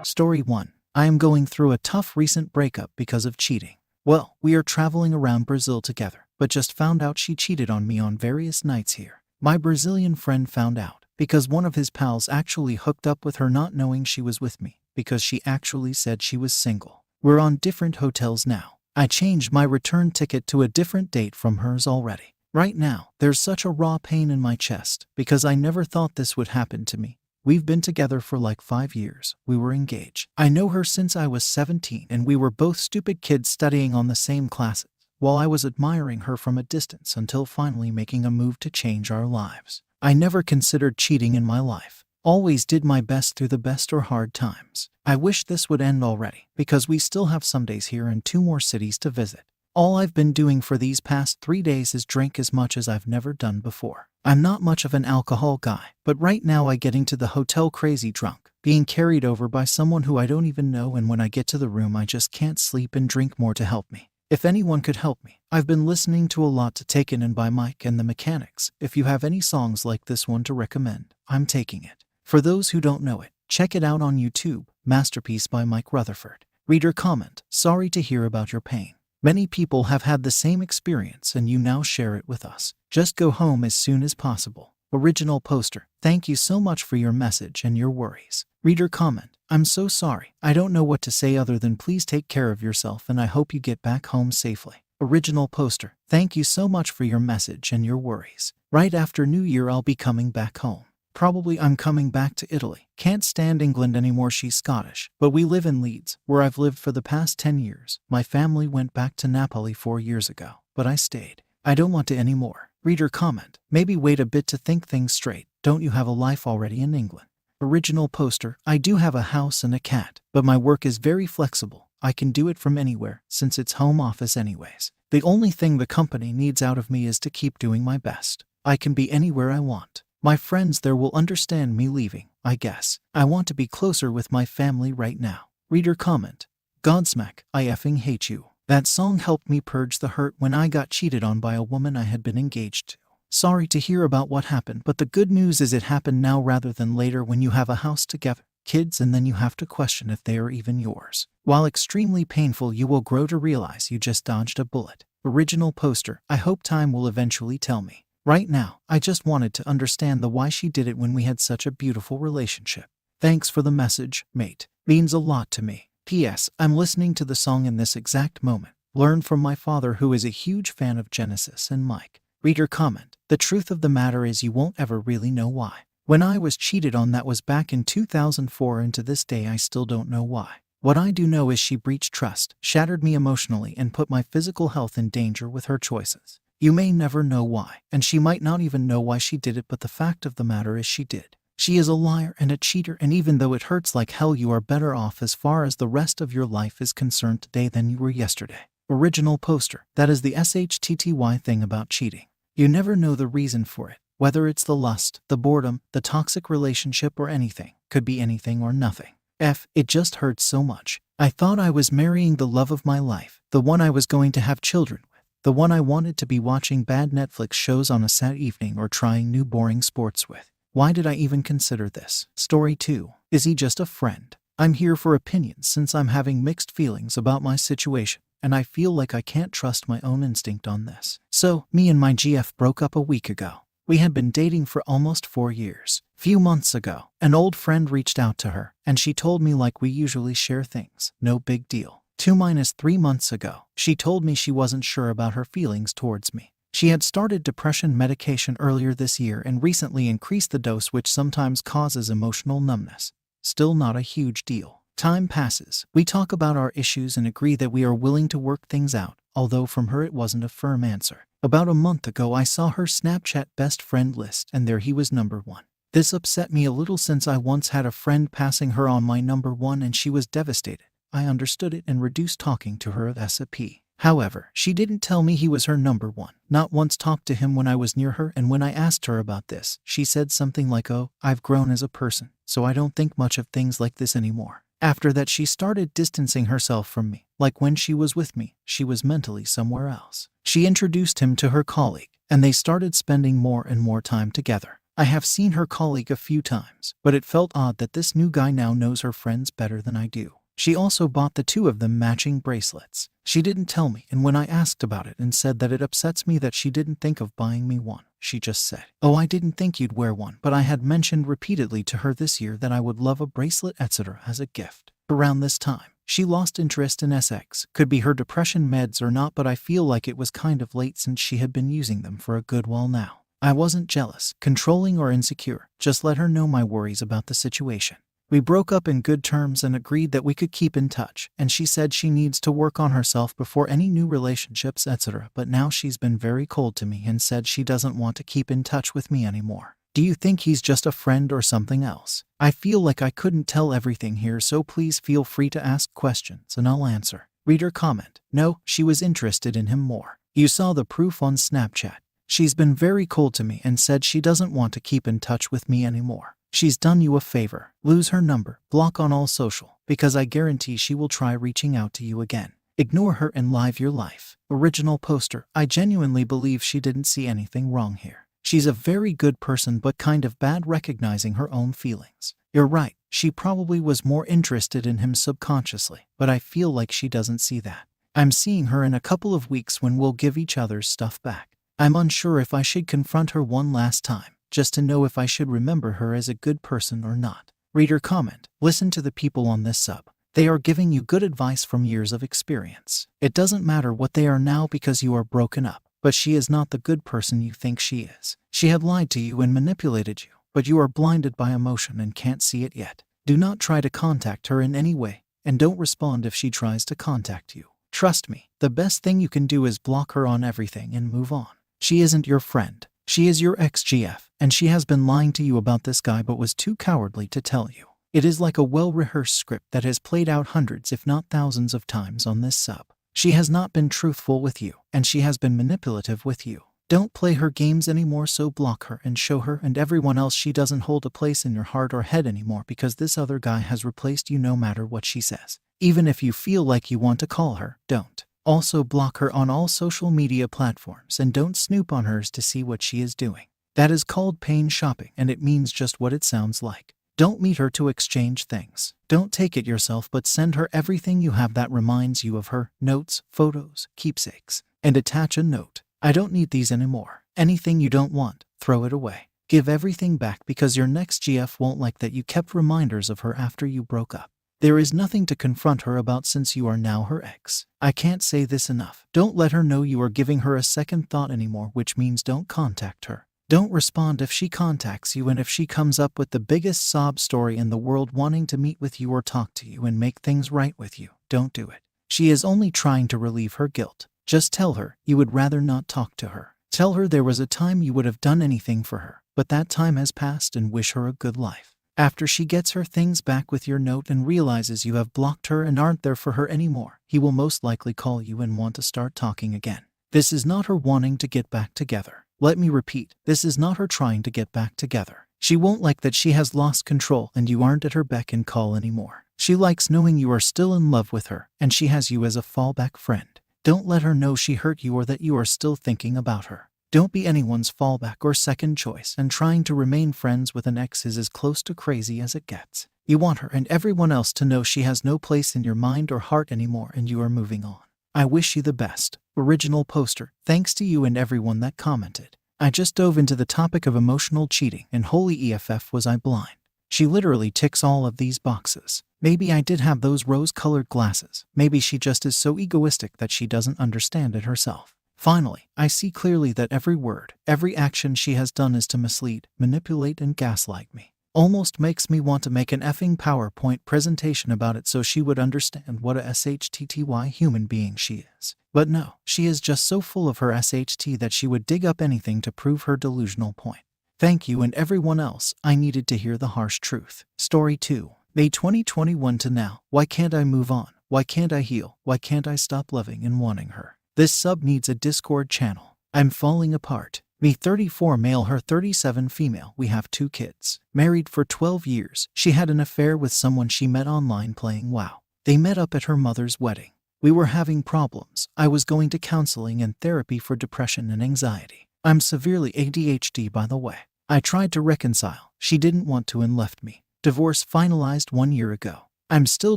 Story 1. I am going through a tough recent breakup because of cheating. Well, we are traveling around Brazil together, but just found out she cheated on me on various nights here. My Brazilian friend found out because one of his pals actually hooked up with her not knowing she was with me because she actually said she was single. We're on different hotels now. I changed my return ticket to a different date from hers already. Right now, there's such a raw pain in my chest because I never thought this would happen to me. We've been together for like 5 years. We were engaged. I know her since I was 17 and we were both stupid kids studying on the same classes, while I was admiring her from a distance until finally making a move to change our lives. I never considered cheating in my life. Always did my best through the best or hard times. I wish this would end already because we still have some days here and 2 more cities to visit. All I've been doing for these past 3 days is drink as much as I've never done before. I'm not much of an alcohol guy, but right now I get into the hotel crazy drunk, being carried over by someone who I don't even know, and when I get to the room I just can't sleep and drink more to help me. If anyone could help me, I've been listening to a lot to Taken In by Mike and the Mechanics. If you have any songs like this one to recommend, I'm taking it. For those who don't know it, check it out on YouTube, Masterpiece by Mike Rutherford. Reader comment, sorry to hear about your pain. Many people have had the same experience and you now share it with us. Just go home as soon as possible. Original poster, thank you so much for your message and your worries. Reader comment, I'm so sorry. I don't know what to say other than please take care of yourself and I hope you get back home safely. Original poster, thank you so much for your message and your worries. Right after New Year I'll be coming back home. Probably I'm coming back to Italy. Can't stand England anymore, she's Scottish. But we live in Leeds, where I've lived for the past 10 years. My family went back to Napoli 4 years ago, but I stayed. I don't want to anymore. Reader comment, maybe wait a bit to think things straight. Don't you have a life already in England? Original poster, I do have a house and a cat, but my work is very flexible. I can do it from anywhere, since it's home office anyways. The only thing the company needs out of me is to keep doing my best. I can be anywhere I want. My friends there will understand me leaving, I guess. I want to be closer with my family right now. Reader comment, Godsmack, I effing hate you. That song helped me purge the hurt when I got cheated on by a woman I had been engaged to. Sorry to hear about what happened, but the good news is it happened now rather than later when you have a house together, kids, and then you have to question if they are even yours. While extremely painful, you will grow to realize you just dodged a bullet. Original poster, I hope time will eventually tell me. Right now, I just wanted to understand the why she did it when we had such a beautiful relationship. Thanks for the message, mate. Means a lot to me. P.S. I'm listening to the song in this exact moment. Learned from my father, who is a huge fan of Genesis and Mike. Reader comment, the truth of the matter is you won't ever really know why. When I was cheated on, that was back in 2004, and to this day I still don't know why. What I do know is she breached trust, shattered me emotionally, and put my physical health in danger with her choices. You may never know why, and she might not even know why she did it, but the fact of the matter is she did. She is a liar and a cheater, and even though it hurts like hell, you are better off as far as the rest of your life is concerned today than you were yesterday. Original poster, that is the SHTTY thing about cheating. You never know the reason for it, whether it's the lust, the boredom, the toxic relationship, or anything. Could be anything or nothing. It just hurts so much. I thought I was marrying the love of my life, the one I was going to have children with. The one I wanted to be watching bad Netflix shows on a sad evening or trying new boring sports with. Why did I even consider this? Story 2. Is he just a friend? I'm here for opinions since I'm having mixed feelings about my situation, and I feel like I can't trust my own instinct on this. So, me and my GF broke up a week ago. We had been dating for almost 4 years. Few months ago, an old friend reached out to her, and she told me like we usually share things. No big deal. 2-3 months ago, she told me she wasn't sure about her feelings towards me. She had started depression medication earlier this year and recently increased the dose, which sometimes causes emotional numbness. Still not a huge deal. Time passes. We talk about our issues and agree that we are willing to work things out, although from her it wasn't a firm answer. About a month ago, I saw her Snapchat best friend list, and there he was number 1. This upset me a little since I once had a friend passing her on my number 1 and she was devastated. I understood it and reduced talking to her at SAP. However, she didn't tell me he was her number 1. Not once talked to him when I was near her, and when I asked her about this, she said something like, "Oh, I've grown as a person, so I don't think much of things like this anymore." After that, she started distancing herself from me. Like when she was with me, she was mentally somewhere else. She introduced him to her colleague, and they started spending more and more time together. I have seen her colleague a few times, but it felt odd that this new guy now knows her friends better than I do. She also bought the two of them matching bracelets. She didn't tell me, and when I asked about it and said that it upsets me that she didn't think of buying me one, she just said, "Oh, I didn't think you'd wear one," but I had mentioned repeatedly to her this year that I would love a bracelet etc. as a gift. Around this time, she lost interest in sex. Could be her depression meds or not, but I feel like it was kind of late since she had been using them for a good while now. I wasn't jealous, controlling, or insecure, just let her know my worries about the situation. We broke up in good terms and agreed that we could keep in touch, and she said she needs to work on herself before any new relationships etc. But now she's been very cold to me and said she doesn't want to keep in touch with me anymore. Do you think he's just a friend or something else? I feel like I couldn't tell everything here, so please feel free to ask questions and I'll answer. Reader comment: no, she was interested in him more. You saw the proof on Snapchat. She's been very cold to me and said she doesn't want to keep in touch with me anymore. She's done you a favor. Lose her number, block on all social, because I guarantee she will try reaching out to you again. Ignore her and live your life. Original poster: I genuinely believe she didn't see anything wrong here. She's a very good person but kind of bad recognizing her own feelings. You're right, she probably was more interested in him subconsciously, but I feel like she doesn't see that. I'm seeing her in a couple of weeks when we'll give each other's stuff back. I'm unsure if I should confront her one last time, just to know if I should remember her as a good person or not. Reader comment: listen to the people on this sub. They are giving you good advice from years of experience. It doesn't matter what they are now because you are broken up, but she is not the good person you think she is. She had lied to you and manipulated you, but you are blinded by emotion and can't see it yet. Do not try to contact her in any way, and don't respond if she tries to contact you. Trust me, the best thing you can do is block her on everything and move on. She isn't your friend. She is your ex-GF, and she has been lying to you about this guy but was too cowardly to tell you. It is like a well-rehearsed script that has played out hundreds if not thousands of times on this sub. She has not been truthful with you, and she has been manipulative with you. Don't play her games anymore, so block her and show her and everyone else she doesn't hold a place in your heart or head anymore because this other guy has replaced you no matter what she says. Even if you feel like you want to call her, don't. Also block her on all social media platforms and don't snoop on hers to see what she is doing. That is called pain shopping, and it means just what it sounds like. Don't meet her to exchange things. Don't take it yourself, but send her everything you have that reminds you of her, notes, photos, keepsakes, and attach a note. I don't need these anymore. Anything you don't want, throw it away. Give everything back because your next GF won't like that you kept reminders of her after you broke up. There is nothing to confront her about since you are now her ex. I can't say this enough. Don't let her know you are giving her a second thought anymore, which means don't contact her. Don't respond if she contacts you, and if she comes up with the biggest sob story in the world wanting to meet with you or talk to you and make things right with you, don't do it. She is only trying to relieve her guilt. Just tell her you would rather not talk to her. Tell her there was a time you would have done anything for her, but that time has passed, and wish her a good life. After she gets her things back with your note and realizes you have blocked her and aren't there for her anymore, he will most likely call you and want to start talking again. This is not her wanting to get back together. Let me repeat, this is not her trying to get back together. She won't like that she has lost control and you aren't at her beck and call anymore. She likes knowing you are still in love with her, and she has you as a fallback friend. Don't let her know she hurt you or that you are still thinking about her. Don't be anyone's fallback or second choice, and trying to remain friends with an ex is as close to crazy as it gets. You want her and everyone else to know she has no place in your mind or heart anymore and you are moving on. I wish you the best. Original poster. Thanks to you and everyone that commented. I just dove into the topic of emotional cheating and holy EFF was I blind. She literally ticks all of these boxes. Maybe I did have those rose-colored glasses. Maybe she just is so egoistic that she doesn't understand it herself. Finally, I see clearly that every word, every action she has done is to mislead, manipulate, and gaslight me. Almost makes me want to make an effing PowerPoint presentation about it so she would understand what a SHTTY human being she is. But no, she is just so full of her SHT that she would dig up anything to prove her delusional point. Thank you and everyone else, I needed to hear the harsh truth. Story 2. May 2021 to now. Why can't I move on? Why can't I heal? Why can't I stop loving and wanting her? This sub needs a Discord channel. I'm falling apart. Me 34 male, her 37 female. We have 2 kids. Married for 12 years. She had an affair with someone she met online playing WoW. They met up at her mother's wedding. We were having problems. I was going to counseling and therapy for depression and anxiety. I'm severely ADHD, by the way. I tried to reconcile. She didn't want to and left me. Divorce finalized 1 year ago. I'm still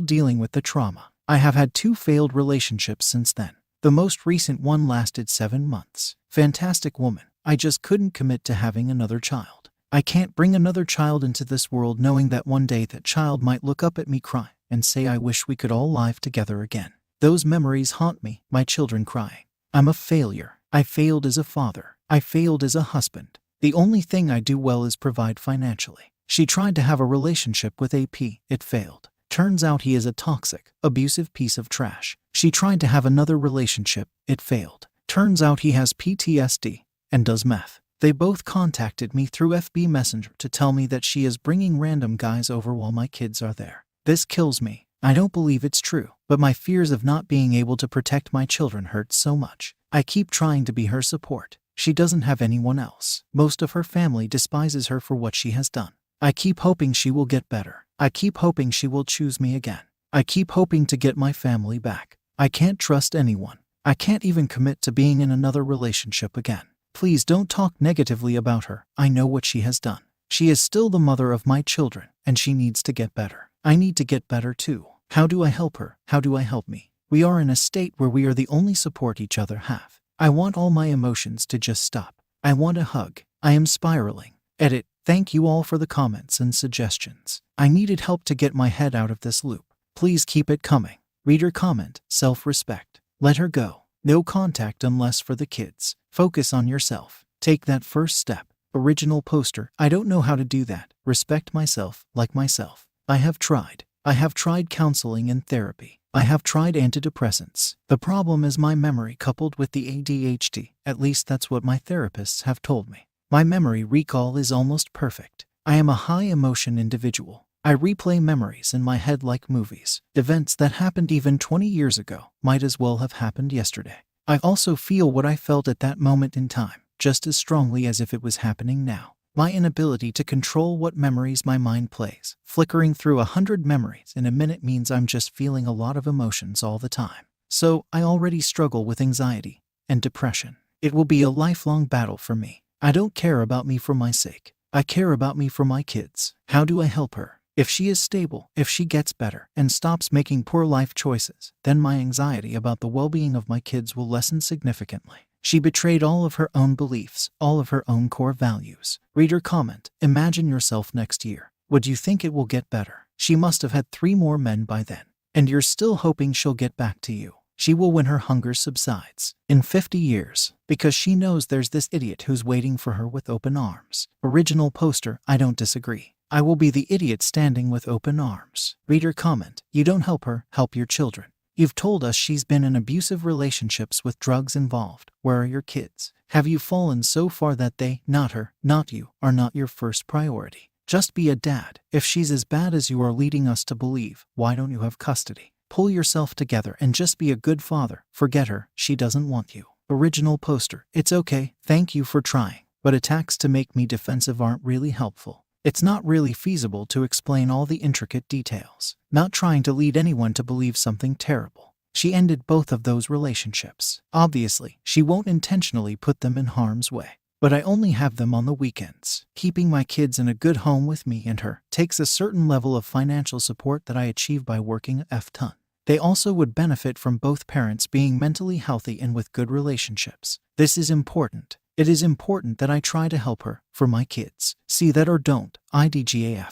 dealing with the trauma. I have had 2 failed relationships since then. The most recent one lasted 7 months. Fantastic woman. I just couldn't commit to having another child. I can't bring another child into this world knowing that one day that child might look up at me cry and say, I wish we could all live together again. Those memories haunt me, my children crying. I'm a failure. I failed as a father. I failed as a husband. The only thing I do well is provide financially. She tried to have a relationship with AP. It failed. Turns out he is a toxic, abusive piece of trash. She tried to have another relationship. It failed. Turns out he has PTSD and does meth. They both contacted me through FB Messenger to tell me that she is bringing random guys over while my kids are there. This kills me. I don't believe it's true, but my fears of not being able to protect my children hurt so much. I keep trying to be her support. She doesn't have anyone else. Most of her family despises her for what she has done. I keep hoping she will get better. I keep hoping she will choose me again. I keep hoping to get my family back. I can't trust anyone. I can't even commit to being in another relationship again. Please don't talk negatively about her. I know what she has done. She is still the mother of my children, and she needs to get better. I need to get better too. How do I help her? How do I help me? We are in a state where we are the only support each other have. I want all my emotions to just stop. I want a hug. I am spiraling. Edit. Thank you all for the comments and suggestions. I needed help to get my head out of this loop. Please keep it coming. Reader comment. Self-respect. Let her go. No contact unless for the kids. Focus on yourself. Take that first step. Original poster. I don't know how to do that. Respect myself, like myself. I have tried. I have tried counseling and therapy. I have tried antidepressants. The problem is my memory coupled with the ADHD. At least that's what my therapists have told me. My memory recall is almost perfect. I am a high-emotion individual. I replay memories in my head like movies. Events that happened even 20 years ago might as well have happened yesterday. I also feel what I felt at that moment in time, just as strongly as if it was happening now. My inability to control what memories my mind plays. Flickering through 100 memories in a minute means I'm just feeling a lot of emotions all the time. So, I already struggle with anxiety and depression. It will be a lifelong battle for me. I don't care about me for my sake. I care about me for my kids. How do I help her? If she is stable, if she gets better, and stops making poor life choices, then my anxiety about the well-being of my kids will lessen significantly. She betrayed all of her own beliefs, all of her own core values. Reader comment. Imagine yourself next year. Would you think it will get better? She must have had 3 more men by then. And you're still hoping she'll get back to you. She will when her hunger subsides. In 50 years. Because she knows there's this idiot who's waiting for her with open arms. Original poster. I don't disagree. I will be the idiot standing with open arms. Reader comment. You don't help her, help your children. You've told us she's been in abusive relationships with drugs involved. Where are your kids? Have you fallen so far that they, not her, not you, are not your first priority? Just be a dad. If she's as bad as you are leading us to believe, why don't you have custody? Pull yourself together and just be a good father. Forget her, she doesn't want you. Original poster. It's okay, thank you for trying. But attacks to make me defensive aren't really helpful. It's not really feasible to explain all the intricate details. Not trying to lead anyone to believe something terrible. She ended both of those relationships. Obviously, she won't intentionally put them in harm's way. But I only have them on the weekends. Keeping my kids in a good home with me and her takes a certain level of financial support that I achieve by working a F-ton. They also would benefit from both parents being mentally healthy and with good relationships. This is important. It is important that I try to help her, for my kids. See that or don't, IDGAF.